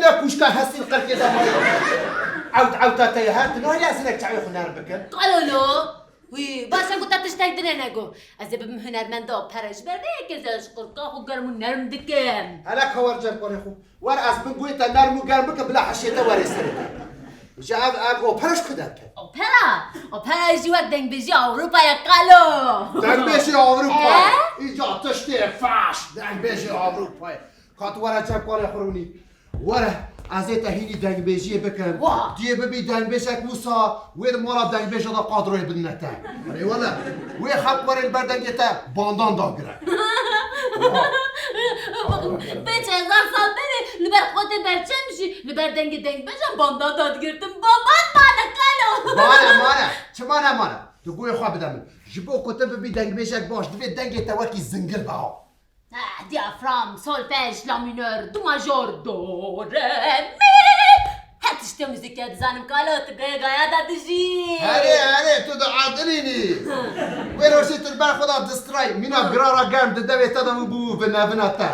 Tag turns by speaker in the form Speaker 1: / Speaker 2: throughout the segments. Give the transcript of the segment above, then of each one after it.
Speaker 1: وين كوشكا هسي القرك يا زلمه عود تاتي هات نهي اسنك تعي خنار بك
Speaker 2: قالوا له وي باشا قلت تشتاق دنيناغو ازب هنرمند و پرش برده كزاش قرقا خو گرمو نرم دكم
Speaker 1: انا كور جاب قريخو ور از من قويت نرمو گرمك بلا حشيته ور سرت جاب ابو پرش خداك
Speaker 2: اوپرا جوات دنگ بيجي اوروبا يا قالو
Speaker 1: دنگ بيجي اوروبا ايجا تشتي فاش دنگ بيجي اوروبا كات ورا جاب قريخوني ورا ازيت هيني دنگ بيجي بكم دي ببي دنگ بيشك موسى وين مورا دنگ بيجي دا قادرو بنتا اي ولا وي خاب ور البردنجتا باندان داغرا
Speaker 2: بچه هزار سال بری لبر خود برچمشی لبر دنگ بشم باندا داد گرتم بابات مانا کلو
Speaker 1: مانا تو گوی خواه بدم جبو کتب بی دنگ بشک باش دوی دنگ تاوکی زنگل باو
Speaker 2: دیافرام سولفژ لا مینور دو ماژور دو ره می هاتشتی موزیک زنم کالو تو گایا دادجی
Speaker 1: هره تو دا عادلینی وين رسيت البارح خدا دستراي مينا قرارا قام ددوي تدم بو بنا تا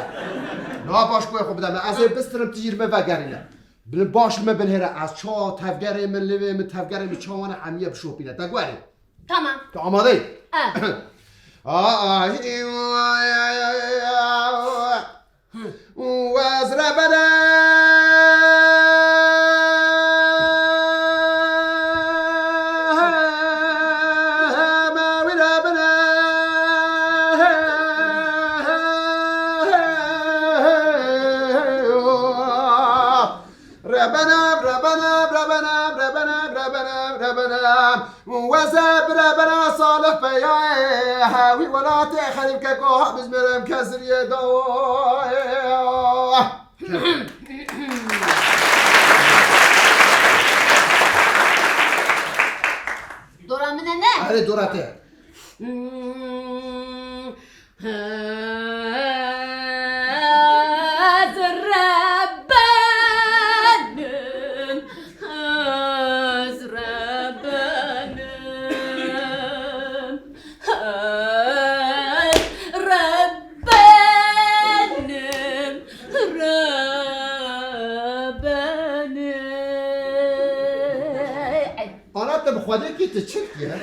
Speaker 1: لا باش كوي خو بدم از بسترم تجير ما فقارينا باش ما بنهرا از چا تفگره من لوي من تفگره من چاوان عمیه بشوپینه تقواري
Speaker 2: تمام
Speaker 1: تو آماده وازرا بنا وزاب ربنا صالح فيا وي ولا تخلي كوها بزمرم كسر يدو
Speaker 2: دورا من انا
Speaker 1: هذه دوراتي خواده کی تو چه کیه؟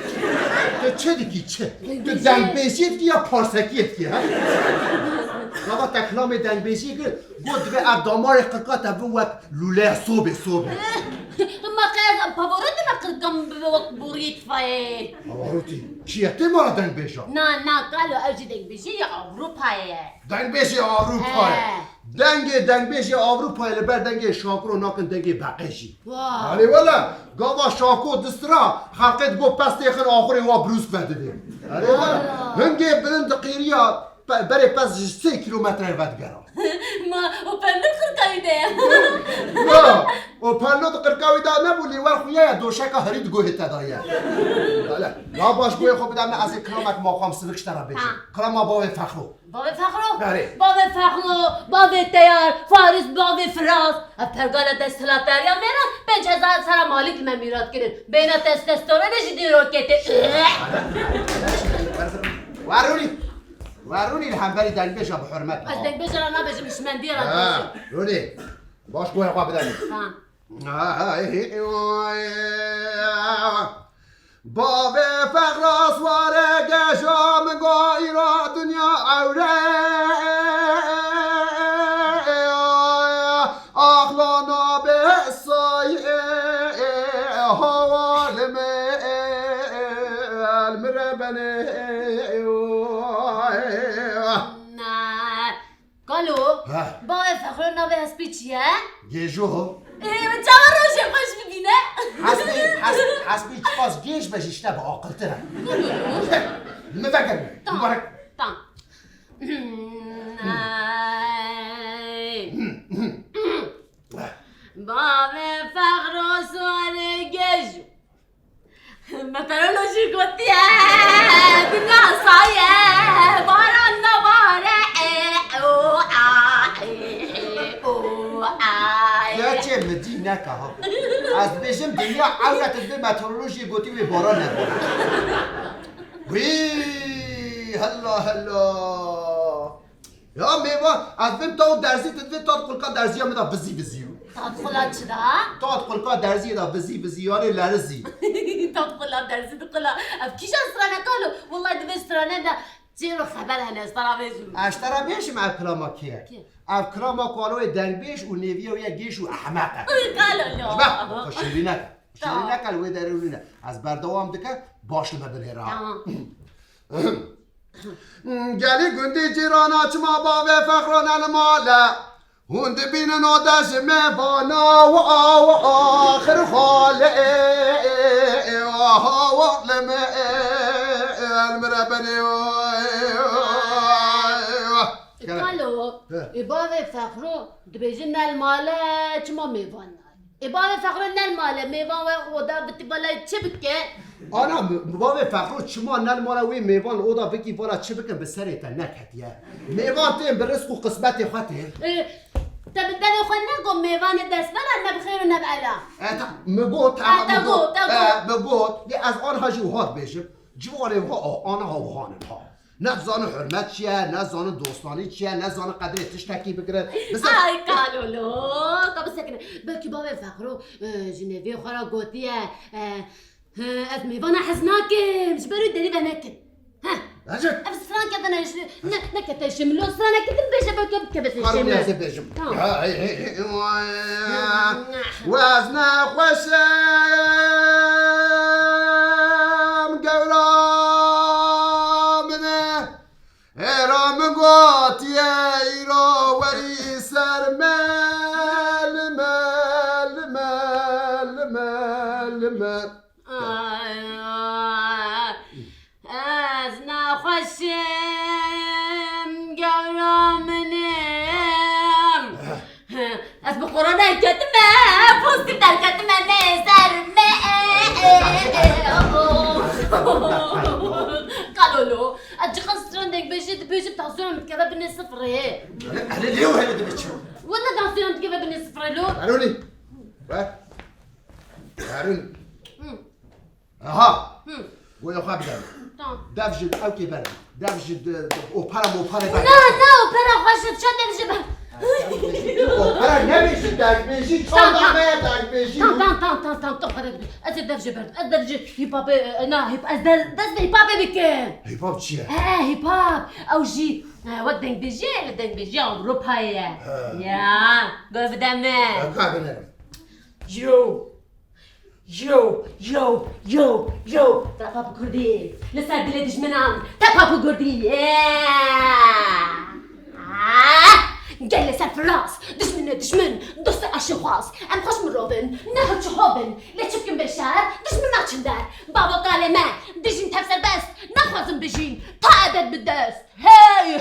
Speaker 1: تو چه دیگی چه؟ تو دنگ بیشید یا پارسکیت کیه؟ بابا تکلام دنگ بیشید که بود به ابدامار قرقات ابو وقت لوله صوبه
Speaker 2: ما قاعد بافورت ما قلقم بوقت بوريت فاي
Speaker 1: بافوروتی کیه؟ تی مارا دنگ بیشا؟
Speaker 2: نه قالوا اجي دنگ بيجي يا اوروبا
Speaker 1: دنگ بیشی آوروپا دنگ بیشی آوروپا لبر دنگ شاکرو ناکن دنگ بقیشی ولی والا گاوا شاکو دسترا خلقت بو پس تیخن آخری وا بروس بده ولی والا هنگی بلند قیریا برای پس 3 کیلومتر ودگرا
Speaker 2: ما وبندت خرقاوي ده
Speaker 1: لا وبندت خرقاوي ده نبولی ور خویا دوشکا هرید گوه تدایا لا باش گوه خوب بدم از کلامک ماقام سبکش ترا بشه کلام ما باوی فخرو
Speaker 2: باوی فخرو
Speaker 1: بله
Speaker 2: باوی تیار فارس باوی فراس پرگال دستلات دریا میرن 5000 سر مالک من میراد گیرن بینا تستوسترونش دی روکته
Speaker 1: ورونی الحنبری دنگ بشا بحرمت
Speaker 2: از دنگ بشا انا بشم شمندی را
Speaker 1: رونی باش گوه خواه بدنی باوی فقراس واره گشام گاهی را دنیا اوره اخلانا به سایه حوالم المربنه
Speaker 2: قالو باوی فخر نوی هسپی چیه؟
Speaker 1: گیجو
Speaker 2: چهار روشه خوش ببینه
Speaker 1: حسبی چی باز گیج بشیش نه با عاقل تره مفکر مبارک
Speaker 2: باوی فخر و سوال گیجو مترولوژی گوتیه دنیا سایه باران نباره
Speaker 1: یا چه مدینه که ها از بشم دنیا عورت به مترولوژی گوتی به باران نباره وی هلا یا میوان از بیم تا درزی تدوی تا قلقا درزی هم دا بزی
Speaker 2: تدخلات چرا؟
Speaker 1: تدخل کا درزی دا بزیاره لرزی
Speaker 2: تدخلات درسی دخلا اف کیش استرانه کالو والله دو استرانه دا چرا خبر هنه استرانه بیشم
Speaker 1: اشترا بیشم او کلاما کیه او کلاما کالوی دنگ بیش و نیویه و یک گیش و احمقه
Speaker 2: کالو
Speaker 1: بخ شیری نکن شیری نکن وی درونینه از بردوام دکه باش لما بنیره گلی گندی جیرانا چما باوی فخران الماله هند بین نادش میوانا و آخر خاله و لما المربنی
Speaker 2: کالو ایباوی فخرو دبیجی نل ماله چما میوان ایباوی فخرو نل ماله میوان و اودا بتی بالای چه بکه؟
Speaker 1: آنا بابا فخرو چما نل مالا وی میوان اودا بکی وارا چه بکن به سریتا نکتیه میوان تیم به رزق و قسمت خواته
Speaker 2: تبدأ خو نگو میوان دست برا نبخیر و نبعلا
Speaker 1: مگوت
Speaker 2: تگو
Speaker 1: مگوت از آنها جوهات بیشم جواره ها آنها و خانم ها نه زان حرمت چیه نه زان دوستانی چیه نه زان قدر تشتکی بگیره
Speaker 2: ای کالولو کب سکنه بلکی بابا فخرو جنوی خورا گوتیه از میوان حزناکم جبرو داری و نکن
Speaker 1: اجل
Speaker 2: افس فران كذا نكتة شملو سنة كذا بيجا بكب كبس
Speaker 1: قرب يا
Speaker 2: الشمل
Speaker 1: بيجم وزنا خشم قولا منه ارام قوت يا ايرو وري سر مال مال مال مال مال
Speaker 2: از نخوشم گرامنم از بقرانه کتمه پوستی در کتمه نزرمه قالولو اجي خسران ديك بيجي تحصلون متكبه بين الصفر
Speaker 1: انا اليوم هلا دبيتشو
Speaker 2: ولا تحصلون متكبه بين الصفر لو
Speaker 1: هاروني هاروني اها ويا خابدر دافجد او كيبر دافجد اوبرا موبرا
Speaker 2: لا برا خشت شد بجيبها
Speaker 1: اوبرا نمشي داك بيجي تفضل ما داك بيجي
Speaker 2: تام خرج ازد دفجه برد ازد هيب هوب نا هيب ازد دز هيب هوب بك
Speaker 1: هيب هوب تشي
Speaker 2: هيب هوب او جي ودنك بيجي اوروبا يا قول بدمه
Speaker 1: كابنر
Speaker 2: يو ترى بابا كردي لسه دلي دشمنان ترى بابا كردي جلس الفراس دشمن دوست اشخاص ام خوش مروبن نه چهابن لچبكن بشار دشمنات چندر بابا قال ما دجين تفسر بس نخوازم بجين تا عدد بالدست هاي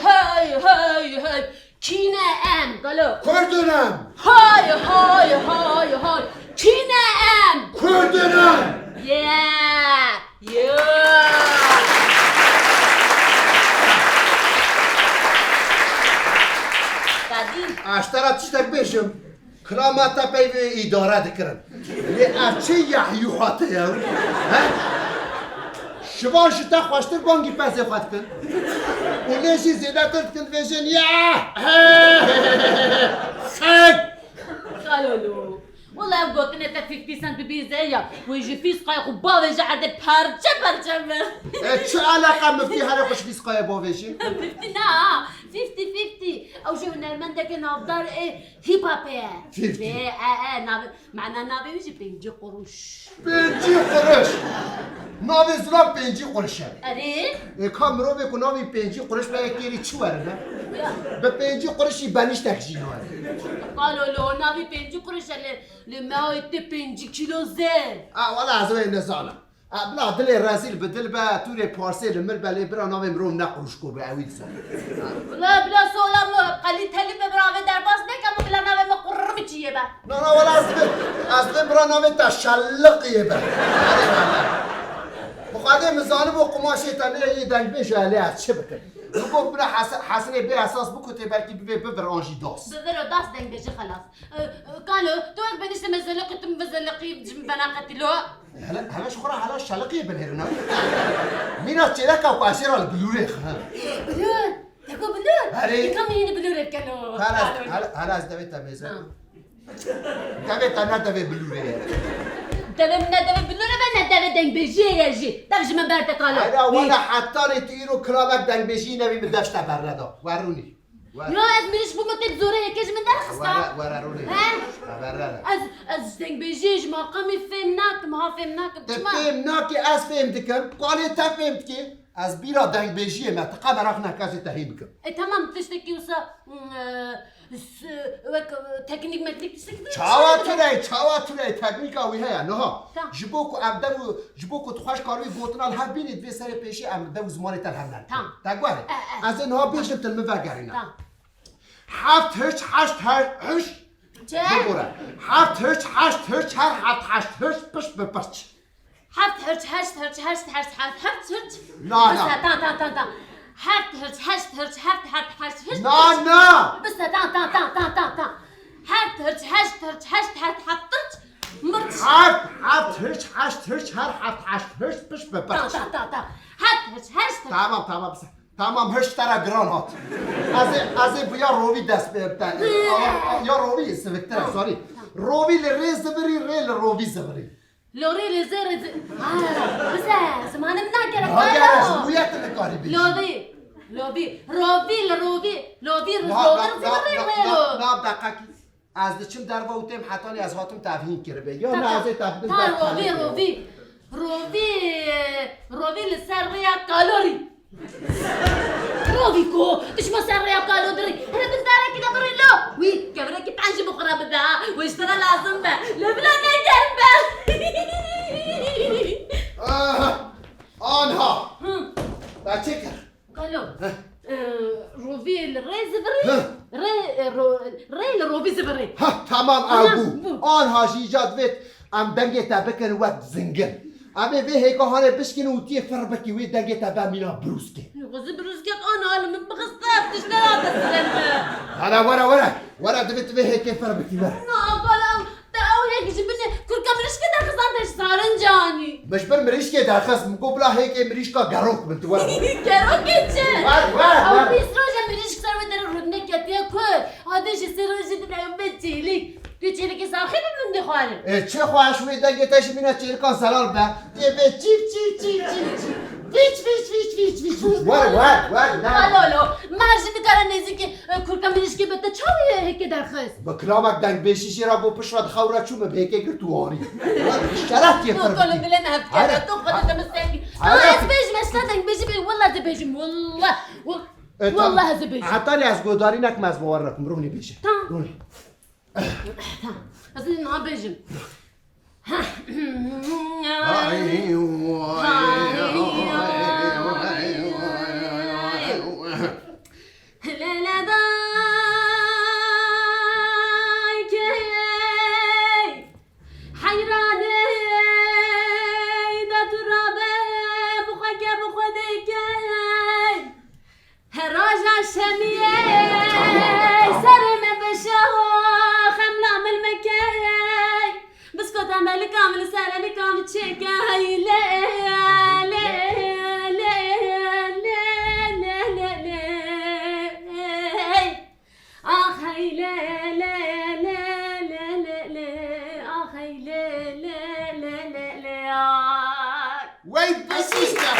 Speaker 2: كينا ام قالوا
Speaker 1: كردنم
Speaker 2: هاي كينا ام
Speaker 1: كردنم
Speaker 2: يا
Speaker 1: اشترا تشتك بيشم كراماتا بي اداره دكرن لأرچه يحيو حاته ها شبان شتا خوشتر بانگی پس خواهد کن اونشی زیده کرد کن ویژن یا خک
Speaker 2: قالوا والله قلت انت 50 سنت ببيزايا ويجي في سقاي خبا ويجي عند برجم
Speaker 1: چه علاقه مفتی هر خوش بیس قای با ویژن
Speaker 2: 50 او جو نرمنده که نافدار هیپ هاپه
Speaker 1: 50
Speaker 2: معنا نابي ويجي 5 قروش
Speaker 1: 5 قرش ناوی زرا 5 قرشه
Speaker 2: اره
Speaker 1: کامرو بکن ناوی 5 قرش به یکی چی وره نه به 5 قرشی بنیش تکجین وره
Speaker 2: قالوا له نابي 5 قروش لما يتي 5 كيلو زين
Speaker 1: ولا عزوه نزانا بلا دل رازيل بدل با توري بارسل مر بلا برا ناوي مروم نقروش کو به اوید سن
Speaker 2: بلا سولام قليت هلي ببراوي درباس نكم بلا ناوي مقرب تشيه با
Speaker 1: نه ولا از برا ناوي تشلق يبا مقادم زانب و قماشی تنه دنگ بشه علی از چه بکن بگو برا حسنه به اساس بکوته بلکی ببر آنجی داست
Speaker 2: بذرو داس دنگ بشه خلاص قالوا توك بنيش مزلقي تم مزلقي بجم بنا قتلو
Speaker 1: هلاش خورا هلاش شلقي بالهرنا مينا تشيلكا وقاسيرا البلوريخ
Speaker 2: بلور تقول بلور
Speaker 1: هري
Speaker 2: كم هنا بلور كانوا
Speaker 1: هلاش دويتا ميزا دوی تا ندوی بلوره
Speaker 2: دوی بلوره و ندوی دنگ بجیه جی دوی من برده کالا
Speaker 1: اینا والا حتی ریتیرو کلابک دنگ بجی نوی بدشت برده ورونی
Speaker 2: یا از میریش بومتت زوره یکیش من در خستا
Speaker 1: ورونی
Speaker 2: از دنگ بجیش مقامی فهم نکم ها فهم نکم چما
Speaker 1: فهم ناکی از فهم دکم قالی تا فهم که از بیرا دنگ بجیه ما تقام رخ نکازی تهی بکم
Speaker 2: تمام تشتكي وسا تكنيك متلك تشتكي
Speaker 1: چاواتونه تکنیک آوی هیا نه جبوکو امدو جبوکو تخواش کاروی گوتنال هر بینید وی سر پیشی امدو زمانی تر هم نرد تگواره از اینها بیشتر تلمه وگرینه هفت هرچ هشت هرچ ببوره هفت هرچ هشت هرچ هر هفت هشت هرچ پشت بپرچ
Speaker 2: هفت هرچ هشت هرچ هشت هرچ هفت هرچ
Speaker 1: نه
Speaker 2: هفت هرچ هشت هرچ هفت هرچ هشت
Speaker 1: نه
Speaker 2: بس هفت هرچ هشت هرچ هشت هفت هرچ مرچ
Speaker 1: هفت هرچ هشت هرچ هر هفت هشت هرچ پشت بپرچ
Speaker 2: هفت هرچ هشت
Speaker 1: تمام هرچ ترا گران هات از بیا روی دست ببتن یا روی سوکتر ساری روی لری زبری ریل روی زبری
Speaker 2: لوري لزر بس زمان مناقرة
Speaker 1: هاجرش وياك القاري بيجي
Speaker 2: لوبي
Speaker 1: لا دقیقی از دچم در وقتم حتی از هاتم تفهیم کرده یا نه از تفهیم
Speaker 2: روبي لسر ريا كالوري روبي كو ايش ما سر ريا كالوري انا بندارك كده بري لو وي كبرك تعنجي بخرا بدها واشتغل لازم لبلا جنبه
Speaker 1: آنها تا چکر
Speaker 2: قالوا روبي الري زبري ري روبي زبري
Speaker 1: ها تمام ابو آنها جیجاد وید ام دنگه تا بکن وقت زنگل اما به هیکا هانه بشکن و تیه فر بکی وید دنگه تا با مینا بروسکه
Speaker 2: غزي بروسكي انا هلا من بخستات تشتغل بس
Speaker 1: ورا دبت به هيك فر بکی ورا
Speaker 2: هيك جبنا كل كم ليش كده خسرت صارن جاني
Speaker 1: مش بالمريش كده خص مقبلة هيك مريش كا جاروك بنت ورا
Speaker 2: جاروك كده
Speaker 1: ور
Speaker 2: او بيس روجا مريش كسر ودر رودنك يا كل هذا شيء سر جد بلا بتيلي تيجي ساخن من دخان
Speaker 1: چه خواهش وی دنگه تاش مینا چیرکان سلال با یه به چیپ ویچ ور
Speaker 2: لو مارش بکار نزدیک کل کم مريش که بده چاوی هيك درخص
Speaker 1: با کلامک دنگ بشیشی را بو پشواد خورا چوم به هيك گرتوانی اشترات یه فر
Speaker 2: قالوا بلنا هفكر تو قد تمسكي اس بيج مش دنگ بيجي والله زبيج والله زبيج
Speaker 1: عطاني از گوداری نک مز بورکم رونی بیشه رونی
Speaker 2: أصلي نهار بيجم لا دايك حيراني دا ترابي بخك بخديك راجع شمية سرم بشهو عمل كامل سالني كامل تشيكاي لا لا لا لا لا لا لا اخي لا لا لا لا لا لا اخي لا لا لا لا لا
Speaker 1: وين بسيستا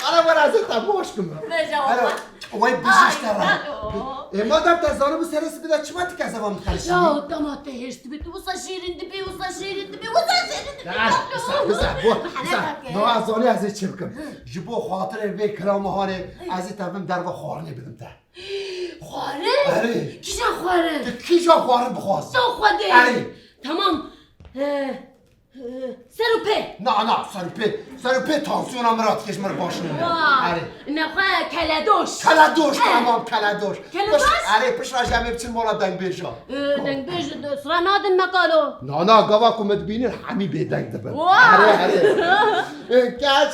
Speaker 1: انا ورا زلت ابوشكم وای بیشتره ما دم تزانو بو سرس بده چما تک از ما متخلشی
Speaker 2: لا دمات هشت بت وصا شیرین دبی وصا شیرین دبی
Speaker 1: نو ازانی از چی بکم جبو خاطر وی کلامهانه از تفهم در و خورنی بدم ته
Speaker 2: خواره؟
Speaker 1: آره
Speaker 2: کیشا خواره؟
Speaker 1: کیشا خواره بخواست
Speaker 2: تو خوده
Speaker 1: آره
Speaker 2: تمام سروپه
Speaker 1: سروپه تانسیونم رات کش مر باش نمیده
Speaker 2: آره نخواه کلادوش
Speaker 1: تمام کلادوش آره پش راجع همه بچین مولا دنگ بیشا
Speaker 2: دنگ بیش سرا نادن مقالو
Speaker 1: نه گوا کمت بینیر همی به دنگ دبن آره کاچ